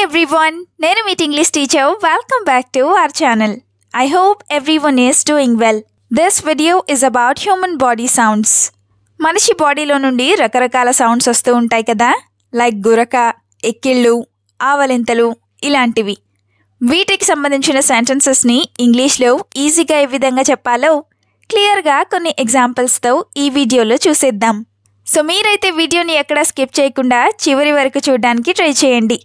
everyone, నేను మీ English teacher. Welcome back to our channel. I hope everyone is doing well. This video is about human body sounds. మనిషి బాడీలో నుండి రకరకాల sounds వస్తూ ఉంటాయి కదా, లైక్ గురక, ఎక్కిళ్ళు, ఆవలింతలు ఇలాంటివి. వీటికి సంబంధించిన సెంటెన్సెస్ని ఇంగ్లీష్లో ఈజీగా ఏ విధంగా చెప్పాలో క్లియర్గా కొన్ని ఎగ్జాంపుల్స్తో ఈ వీడియోలో చూసేద్దాం. సో మీరైతే వీడియోని ఎక్కడా స్కిప్ చేయకుండా చివరి వరకు చూడడానికి ట్రై చేయండి.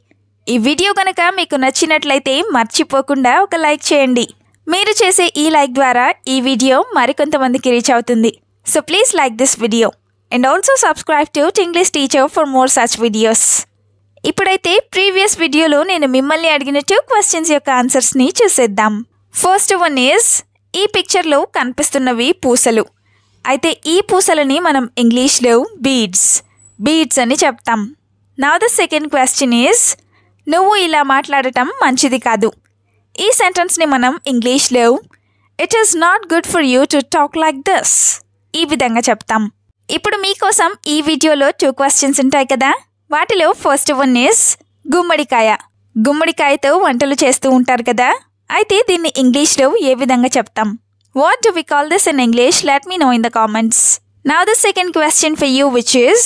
ఈ వీడియో కనుక మీకు నచ్చినట్లయితే మర్చిపోకుండా ఒక లైక్ చేయండి. మీరు చేసే ఈ లైక్ ద్వారా ఈ వీడియో మరికొంతమందికి రీచ్ అవుతుంది. So please like this video and also subscribe to English teacher for more such videos. ఇప్పుడైతే ప్రీవియస్ వీడియోలో నేను మిమ్మల్ని అడిగిన 2 క్వశ్చన్స్ యొక్క ఆన్సర్స్ని చూసేద్దాం. ఫస్ట్ వన్ ఈజ్, ఈ పిక్చర్లో కనిపిస్తున్నవి పూసలు. అయితే ఈ పూసలని మనం ఇంగ్లీష్లో బీడ్స్ అని చెప్తాం. Now the second question is, నువ్వు ఇలా మాట్లాడటం మంచిది కాదు. ఈ సెంటెన్స్ని మనం ఇంగ్లీష్లో it is not good for you to talk like this ఈ విధంగా చెప్తాం. ఇప్పుడు మీకోసం ఈ వీడియోలో 2 క్వశ్చన్స్ ఉంటాయి కదా, వాటిలో ఫస్ట్ వన్ ఈజ్ గుమ్మడికాయతో వంటలు చేస్తూ ఉంటారు కదా, అయితే దీన్ని ఇంగ్లీష్లో ఏ విధంగా చెప్తాం? What do we call this in English? Let me know in the comments. Now the second question for you, which is,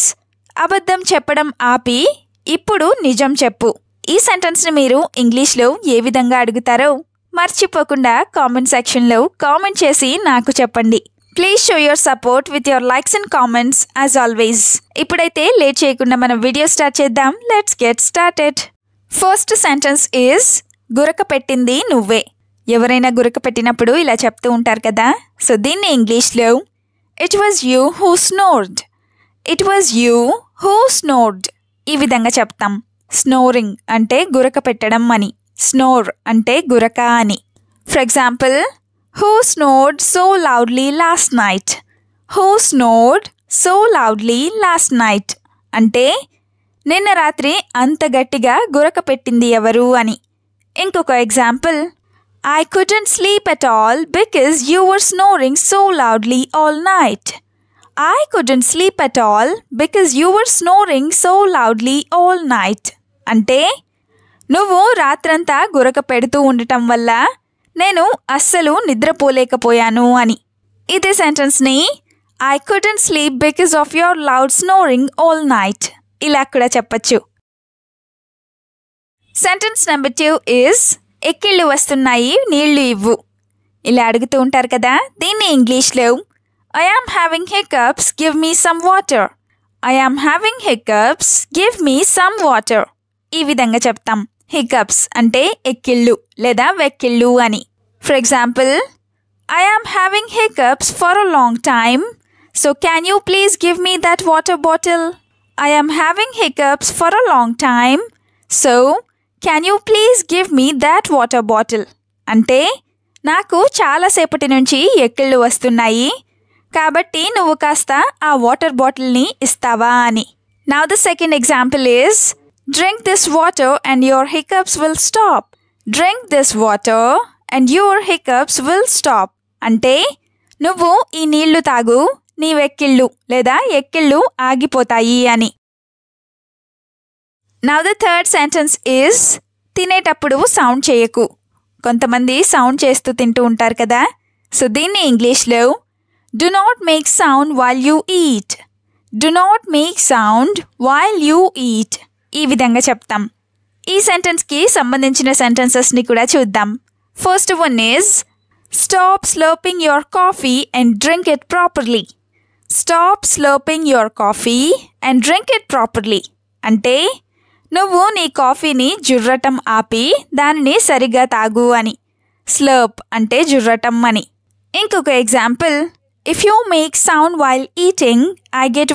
అబద్ధం చెప్పడం ఆపి ఇప్పుడు నిజం చెప్పు. ఈ సెంటెన్స్ని మీరు ఇంగ్లీష్లో ఏ విధంగా అడుగుతారో మర్చిపోకుండా కామెంట్ సెక్షన్లో కామెంట్ చేసి నాకు చెప్పండి. Please show your support with your likes and comments as always. ఇప్పుడైతే లేట్ చేయకుండా మనం వీడియో స్టార్ట్ చేద్దాం. Let's get started. First sentence is, గురక పెట్టింది నువ్వే. ఎవరైనా గురక పెట్టినప్పుడు ఇలా చెప్తూ ఉంటారు కదా, సో దీన్ని ఇంగ్లీష్లో ఇట్ వాజ్ యూ హూ స్నోర్డ్ ఈ విధంగా చెప్తాం. స్నోరింగ్ అంటే గురక పెట్టడం అని, స్నోర్ అంటే గురక అని. For example, who snored so loudly last night అంటే నిన్న రాత్రి అంత గట్టిగా గురక పెట్టింది ఎవరు అని. ఇంకొక example, I couldn't sleep at all because you were snoring so loudly all night. అంటే నువ్వు రాత్రంతా గురక పెడుతూ ఉండటం వల్ల నేను అస్సలు నిద్రపోలేకపోయాను అని. ఇదే సెంటెన్స్ని I couldn't sleep because of your loud snoring all night ఇలా కూడా చెప్పచ్చు. సెంటెన్స్ నెంబర్ 2 is, ఎక్కిళ్ళు వస్తున్నాయి నీళ్లు ఇవ్వు. ఇలా అడుగుతూ ఉంటారు కదా, దీన్ని ఇంగ్లీష్లో I am having hiccups give me some water ఈ విధంగా చెప్తాం. హికప్స్ అంటే ఎక్కిళ్ళు లేదా వెక్కిళ్ళు అని. For example, I am having hiccups for a long time so can you please give me that water bottle. I am having hiccups for a long time so can you please give me that water bottle అంటే నాకు చాలాసేపటి నుంచి ఎక్కిళ్ళు వస్తున్నాయి కాబట్టి నువ్వు కాస్త ఆ water బాటిల్ని ఇస్తావా అని. Now the second example is, drink this water and your hiccups will stop అంటే నువ్వు ఈ నీళ్లు తాగు, నీ వెక్కిళ్ళు లేదా ఎక్కిళ్ళు ఆగిపోతాయి అని. Now the third sentence is, తినేటప్పుడు సౌండ్ చేయకు. కొంతమంది సౌండ్ చేస్తూ తింటూ ఉంటారు కదా, సో దీన్ని ఇంగ్లీష్లో do not make sound while you eat ఈ విధంగా చెప్తాం. ఈ సెంటెన్స్కి సంబంధించిన సెంటెన్సెస్ని కూడా చూద్దాం. First one is, stop slurping your coffee and drink it properly అంటే నువ్వు నీ కాఫీని జుర్రటం ఆపి దానిని సరిగ్గా తాగు అని. స్లర్ప్ అంటే జుర్రటం అని. ఇంకొక example, if you make sound while eating I get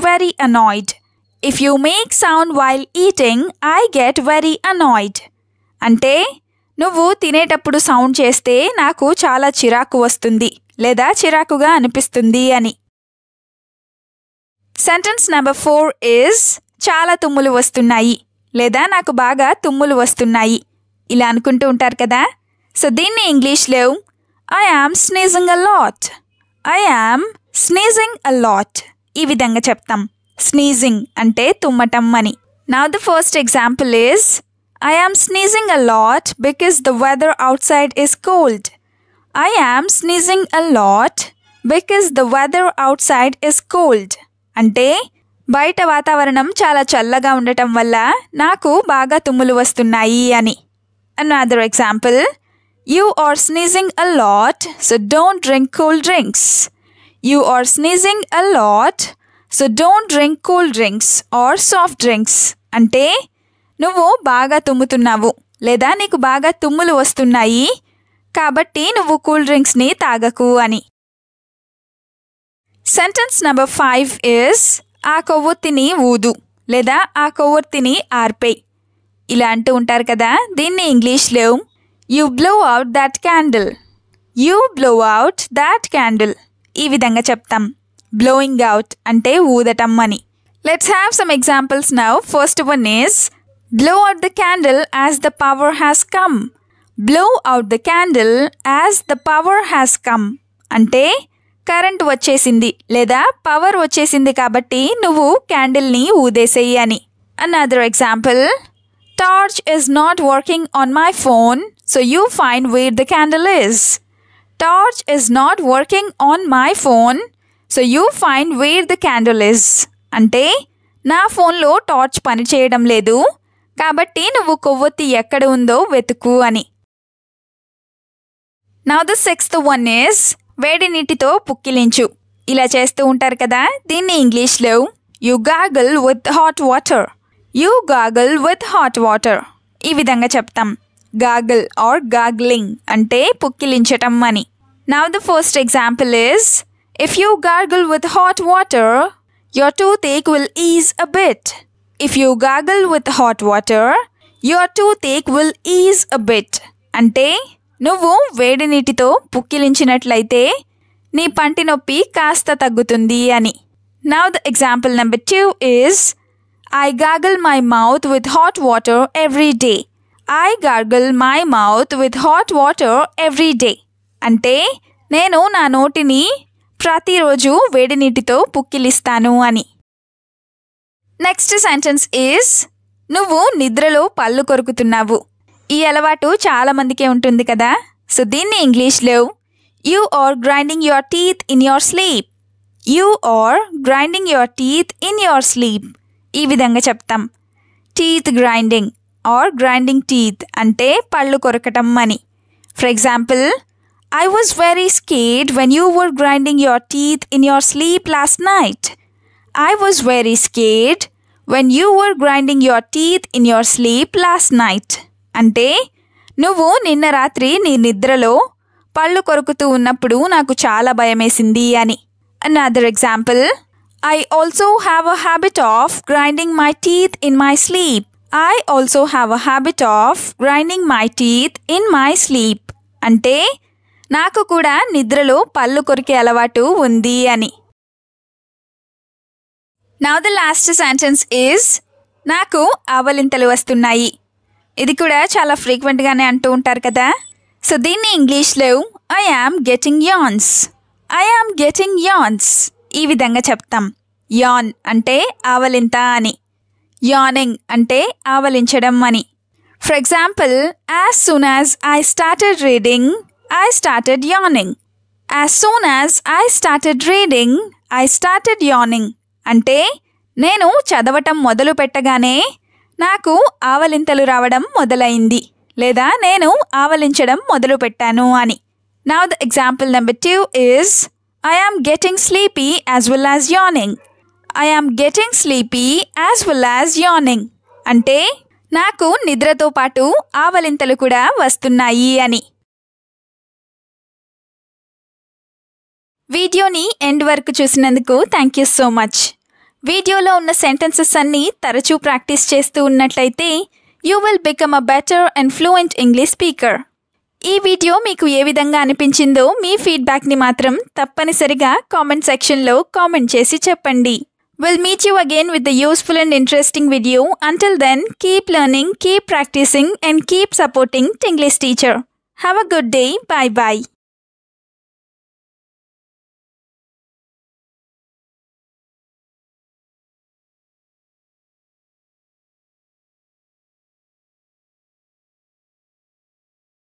very annoyed అంటే నువ్వు తినేటప్పుడు సౌండ్ చేస్తే నాకు చాలా చిరాకు వస్తుంది లేదా చిరాకుగా అనిపిస్తుంది అని. సెంటెన్స్ నెంబర్ 4 ఈజ్, చాలా తుమ్ములు వస్తున్నాయి లేదా నాకు బాగా తుమ్ములు వస్తున్నాయి ఇలా అనుకుంటూ ఉంటారు కదా, సో దీన్ని ఇంగ్లీష్లో I am sneezing a lot ఈ విధంగా చెప్తాం. స్నీజింగ్ అంటే తుమ్మటం అని. Now the first example is, I am sneezing a lot because the weather outside is cold. I am sneezing a lot because the weather outside is cold. అంటే బయట వాతావరణం చాలా చల్లగా ఉండటం వల్ల నాకు బాగా తుమ్ములు వస్తున్నాయి అని. Another example. You are sneezing a lot, so don't drink cold drinks. You are sneezing a lot, so don't drink cold drinks or soft drinks. అంటే నువ్వు బాగా తుమ్ముతున్నావు లేదా నీకు బాగా తుమ్ములు వస్తున్నాయి కాబట్టి నువ్వు కూల్ డ్రింక్స్ని తాగకు అని. సెంటెన్స్ నెంబర్ 5 is ఆ కొవ్వొత్తిని ఊదు లేదా ఆ కొవ్వొత్తిని ఆర్పేయ్. ఇలా అంటూ ఉంటారు కదా, దీన్ని ఇంగ్లీష్లో you blow out that candle. You blow out that candle ఈ విధంగా చెప్తాం. బ్లోయింగ్ అవుట్ అంటే ఊదటం అని. Let's have some examples now. First one is blow out the candle as the power has come. Blow out the candle as the power has come. అంటే current వచ్చేసింది లేదా power వచ్చేసింది కాబట్టి నువ్వు క్యాండిల్ని ఊదేసేయి అని. Another example. Torch is not working on my phone, so you find where the candle is. Torch is not working on my phone, so you find where the candle is. అంటే నా ఫోన్లో torch పనిచేయడం లేదు కాబట్టి నువ్వు కొవ్వొత్తి ఎక్కడ ఉందో వెతుకు అని. Now the sixth one is వేడి నీటితో పుక్కిలించు. ఇలా చేస్తూ ఉంటారు కదా, దీన్ని ఇంగ్లీష్లో you gargle with hot water. You gargle with hot water ఈ విధంగా చెప్తాం. గాగల్ ఆర్ గాగ్లింగ్ అంటే పుక్కిలించటం అని. Now the first example is if you gargle with hot water your toothache will ease a bit. If you gargle with hot water, your toothache will ease a bit. అంటే నువ్వు వేడి నీటితో పుక్కిలించినట్లయితే నీ పంటి నొప్పి కాస్త తగ్గుతుంది అని. Now the example number 2 is I gargle my mouth with hot water every day. I gargle my mouth with hot water every day. అంటే నేను నా నోటిని ప్రతిరోజు వేడి నీటితో పుక్కిలిస్తాను అని. నెక్స్ట్ సెంటెన్స్ ఈస్ నువ్వు నిద్రలో పళ్ళు కొరుకుతున్నావు. ఈ అలవాటు చాలామందికే ఉంటుంది కదా, సో దీన్ని ఇంగ్లీష్లో you are grinding your teeth in your sleep. You are grinding your teeth in your sleep ఈ విధంగా చెప్తాం. Teeth grinding or grinding teeth అంటే పళ్ళు కొరకటం అని. For example, I was very scared when you were grinding your teeth in your sleep last night. I was very scared when you were grinding your teeth in your sleep last night. అంటే నువ్వు నిన్న రాత్రి నీ నిద్రలో పళ్ళు కొరుకుతూ ఉన్నప్పుడు నాకు చాలా భయమేసింది అని. Another example. I also have a habit of grinding my teeth in my sleep. I also have a habit of grinding my teeth in my sleep. అంటే నాకు కూడా నిద్రలో పళ్ళు కొరికే అలవాటు ఉంది అని. Now the last sentence is నాకు ఆవలింతలు వస్తున్నాయి. ఇది కూడా చాలా ఫ్రీక్వెంట్గానే అంటూ ఉంటారు కదా, సో దీన్ని ఇంగ్లీష్లో I am getting yawns. I am getting yawns ఈ విధంగా చెప్తాం. యాన్ అంటే ఆవలింత అని. యానింగ్ అంటే ఆవలించడం అని. For example, as soon as I started reading I started yawning. As soon as I started reading, I started yawning. అంటే నేను చదవటం మొదలు పెట్టగానే నాకు ఆవలింతలు రావడం మొదలైంది లేదా నేను ఆవలించడం మొదలు పెట్టాను అని. Now the example number 2 is I am getting sleepy as well as yawning. I am getting sleepy as well as yawning. అంటే నాకు నిద్రతో పాటు ఆవలింతలు కూడా వస్తున్నాయి అని. వీడియోని ఎండ్ వరకు చూసినందుకు థ్యాంక్ యూ సో మచ్. వీడియోలో ఉన్న సెంటెన్సెస్ అన్నీ తరచూ ప్రాక్టీస్ చేస్తూ ఉన్నట్లయితే you will become a better and fluent English speaker. ఈ వీడియో మీకు ఏ విధంగా అనిపించిందో మీ ఫీడ్బ్యాక్ని మాత్రం తప్పనిసరిగా కామెంట్ సెక్షన్లో కామెంట్ చేసి చెప్పండి. We'll meet you again with a useful and interesting video. Until then, keep learning, keep practicing and keep supporting Tinglish Teacher. Have a good day. Bye-bye.